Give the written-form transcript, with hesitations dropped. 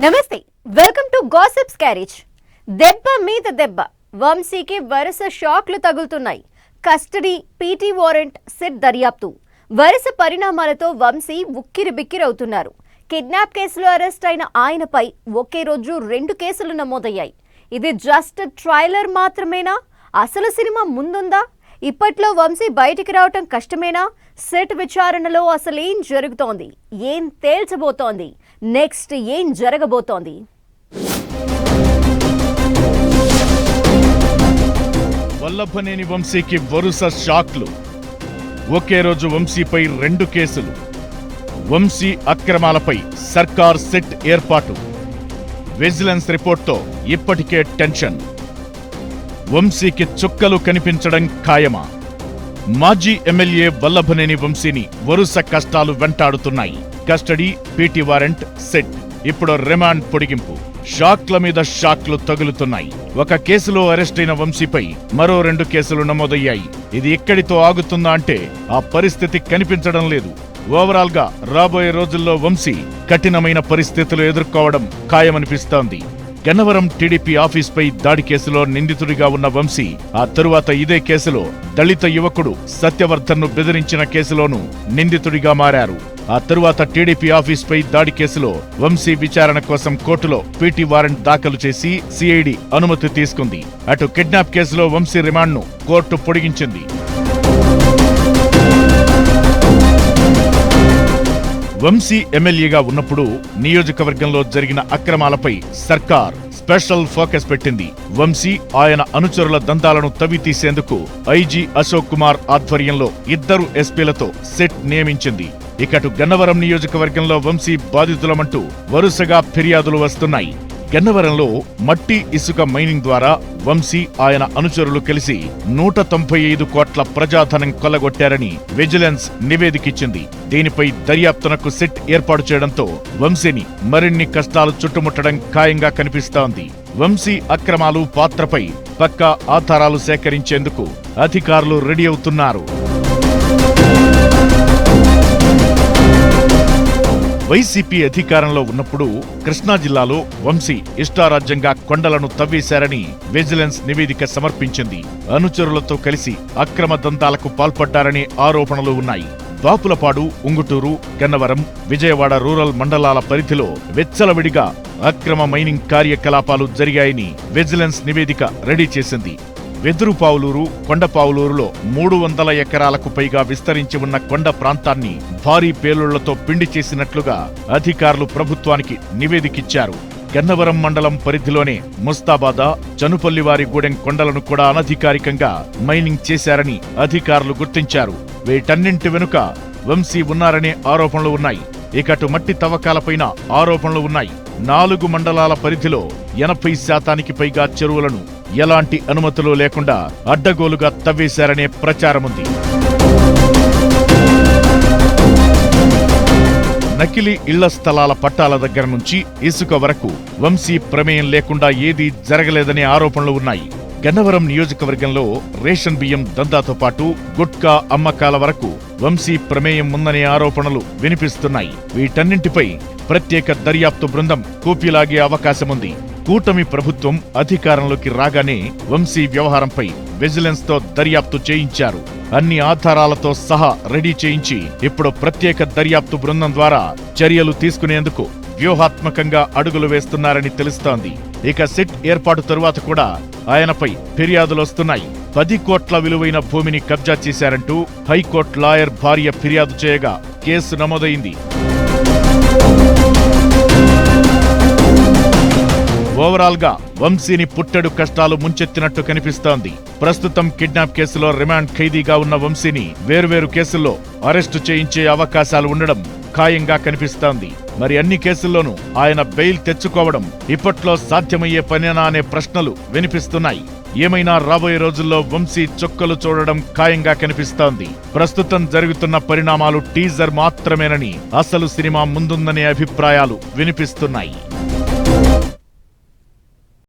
నమస్తే, welcome to gossips carriage. దెబ్బ మీద దెబ్బ, వంశీకి వరుస షాక్లు తగులుతున్నాయి. కస్టడీ, పీటీ వారెంట్, సిట్ దర్యాప్తు, వరుస పరిణామాలతో వంశీ ఉక్కిరిబిక్కిరవుతున్నారు. కిడ్నాప్ కేసులో అరెస్ట్ అయిన ఆయనపై ఒకే రోజు 2 కేసులు నమోదయ్యాయి. ఇది జస్ట్ ట్రైలర్ మాత్రమేనా? అసలు సినిమా ముందుందా? ఇప్పట్లో వంశీ బయటికి రావటం కష్టమేనా? సెట్ విచారణలో అసలేం జరుగుతోంది? ఏం తేల్చబోతోంది? నెక్స్ట్ ఏం జరగబోతోంది? వల్లభనేని వంశీకి వరుస షాక్లు. ఒకే రోజు వంశీపై 2 కేసులు. వంశీ అక్రమాలపై సర్కార్ సెట్ ఏర్పాటు. విజిలెన్స్ రిపోర్ట్తో ఇప్పటికే టెన్షన్. వంశీకి చుక్కలు కనిపించడం ఖాయమా? మాజీ ఎమ్మెల్యే వల్లభనేని వంశీని వరుస కష్టాలు వెంటాడుతున్నాయి. కస్టడీ, పీటీ వారెంట్, సెట్, ఇప్పుడు రిమాండ్ పొడిగింపు. షాక్ల మీద షాక్లు తగులుతున్నాయి. ఒక కేసులో అరెస్టైన వంశీపై మరో 2 కేసులు నమోదయ్యాయి. ఇది ఎక్కడితో ఆగుతుందా అంటే ఆ పరిస్థితి కనిపించడం లేదు. ఓవరాల్ గా రాబోయే రోజుల్లో వంశీ కఠినమైన పరిస్థితులు ఎదుర్కోవడం ఖాయమనిపిస్తోంది. గన్నవరం టీడీపీ ఆఫీస్పై దాడి కేసులో నిందితుడిగా ఉన్న వంశీ ఆ తరువాత ఇదే కేసులో దళిత యువకుడు సత్యవర్ధన్ను బెదిరించిన కేసులోనూ నిందితుడిగా మారారు. ఆ తరువాత టీడీపీ ఆఫీస్పై దాడి కేసులో వంశీ విచారణ కోసం కోర్టులో పీటీ వారెంట్ దాఖలు చేసి సిఐడి అనుమతి తీసుకుంది. అటు కిడ్నాప్ కేసులో వంశీ రిమాండ్ను కోర్టు పొడిగించింది. వంశీ ఎమ్మెల్యేగా ఉన్నప్పుడు నియోజకవర్గంలో జరిగిన అక్రమాలపై సర్కార్ స్పెషల్ ఫోకస్ పెట్టింది. వంశీ, ఆయన అనుచరుల దందాలను తవ్వితీసేందుకు ఐజీ అశోక్ కుమార్ ఆధ్వర్యంలో 2 ఎస్పీలతో సెట్ నియమించింది. ఇకటు గన్నవరం నియోజకవర్గంలో వంశీ బాధితులమంటూ వరుసగా ఫిర్యాదులు వస్తున్నాయి. గన్నవరంలో మట్టి, ఇసుక మైనింగ్ ద్వారా వంశీ, ఆయన అనుచరులు కలిసి 195 కోట్ల ప్రజాధనం కొల్లగొట్టారని విజిలెన్స్ నివేదికిచ్చింది. దీనిపై దర్యాప్తునకు సెట్ ఏర్పాటు చేయడంతో వంశీని మరిన్ని కష్టాలు చుట్టుముట్టడం ఖాయంగా కనిపిస్తోంది. వంశీ అక్రమాలు పాత్రపై పక్కా ఆధారాలు సేకరించేందుకు అధికారులు రెడీ అవుతున్నారు. వైసీపీ అధికారంలో ఉన్నప్పుడు కృష్ణా జిల్లాలో వంశీ ఇష్టారాజ్యంగా కొండలను తవ్వేశారని విజిలెన్స్ నివేదిక సమర్పించింది. అనుచరులతో కలిసి అక్రమ దందాలకు పాల్పడ్డారనే ఆరోపణలు ఉన్నాయి. బాపులపాడు, ఉంగుటూరు, గన్నవరం, విజయవాడ రూరల్ మండలాల పరిధిలో విచ్చలవిడిగా అక్రమ మైనింగ్ కార్యకలాపాలు జరిగాయని విజిలెన్స్ నివేదిక రెడీ చేసింది. వెదురుపావులూరు, కొండపావులూరులో 300 ఎకరాలకు పైగా విస్తరించి ఉన్న కొండ ప్రాంతాన్ని భారీ పేలుళ్లతో పిండి చేసినట్లుగా అధికారులు ప్రభుత్వానికి నివేదికిచ్చారు. గన్నవరం మండలం పరిధిలోనే ముస్తాబాద, చనుపల్లివారిగూడెం కొండలను కూడా అనధికారికంగా మైనింగ్ చేశారని అధికారులు గుర్తించారు. వీటన్నింటి వెనుక వంశీ ఉన్నారనే ఆరోపణలు ఉన్నాయి. ఇకటు మట్టి తవ్వకాలపైన ఆరోపణలు ఉన్నాయి. 4 మండలాల పరిధిలో 80% పైగా చెరువులను ఎలాంటి అనుమతులు లేకుండా అడ్డగోలుగా తవ్వేశారనే ప్రచారముంది. నకిలీ ఇళ్ల స్థలాల పట్టాల దగ్గర నుంచి ఇసుక వరకు వంశీ ప్రమేయం లేకుండా ఏదీ జరగలేదనే ఆరోపణలు ఉన్నాయి. గన్నవరం నియోజకవర్గంలో రేషన్ బియ్యం దందాతో పాటు గుట్కా అమ్మకాల వరకు వంశీ ప్రమేయం ఉందనే ఆరోపణలు వినిపిస్తున్నాయి. వీటన్నింటిపై ప్రత్యేక దర్యాప్తు బృందం కూపిలాగే అవకాశముంది. కూటమి ప్రభుత్వం అధికారంలోకి రాగానే వంశీ వ్యవహారంపై విజిలెన్స్ తో దర్యాప్తు చేయించారు. అన్ని ఆధారాలతో సహా రెడీ చేయించి ఇప్పుడు ప్రత్యేక దర్యాప్తు బృందం ద్వారా చర్యలు తీసుకునేందుకు వ్యూహాత్మకంగా అడుగులు వేస్తున్నారని తెలుస్తోంది. ఇక సెట్ ఏర్పాటు తరువాత కూడా ఆయనపై ఫిర్యాదులొస్తున్నాయి. 10 కోట్ల విలువైన భూమిని కబ్జా చేశారంటూ హైకోర్టు లాయర్ భార్య ఫిర్యాదు చేయగా కేసు నమోదైంది. ఓవరాల్ గా వంశీని పుట్టెడు కష్టాలు ముంచెత్తినట్టు కనిపిస్తోంది. ప్రస్తుతం కిడ్నాప్ కేసులో రిమాండ్ ఖైదీగా ఉన్న వంశీని వేర్వేరు కేసుల్లో అరెస్టు చేయించే అవకాశాలు ఉండడం ఖాయంగా కనిపిస్తోంది. మరి అన్ని కేసుల్లోనూ ఆయన బెయిల్ తెచ్చుకోవడం ఇప్పట్లో సాధ్యమయ్యే పనేనా అనే ప్రశ్నలు వినిపిస్తున్నాయి. ఏమైనా రాబోయే రోజుల్లో వంశీ చుక్కలు చూడడం ఖాయంగా కనిపిస్తోంది. ప్రస్తుతం జరుగుతున్న పరిణామాలు టీజర్ మాత్రమేనని, అసలు సినిమా ముందుందనే అభిప్రాయాలు వినిపిస్తున్నాయి.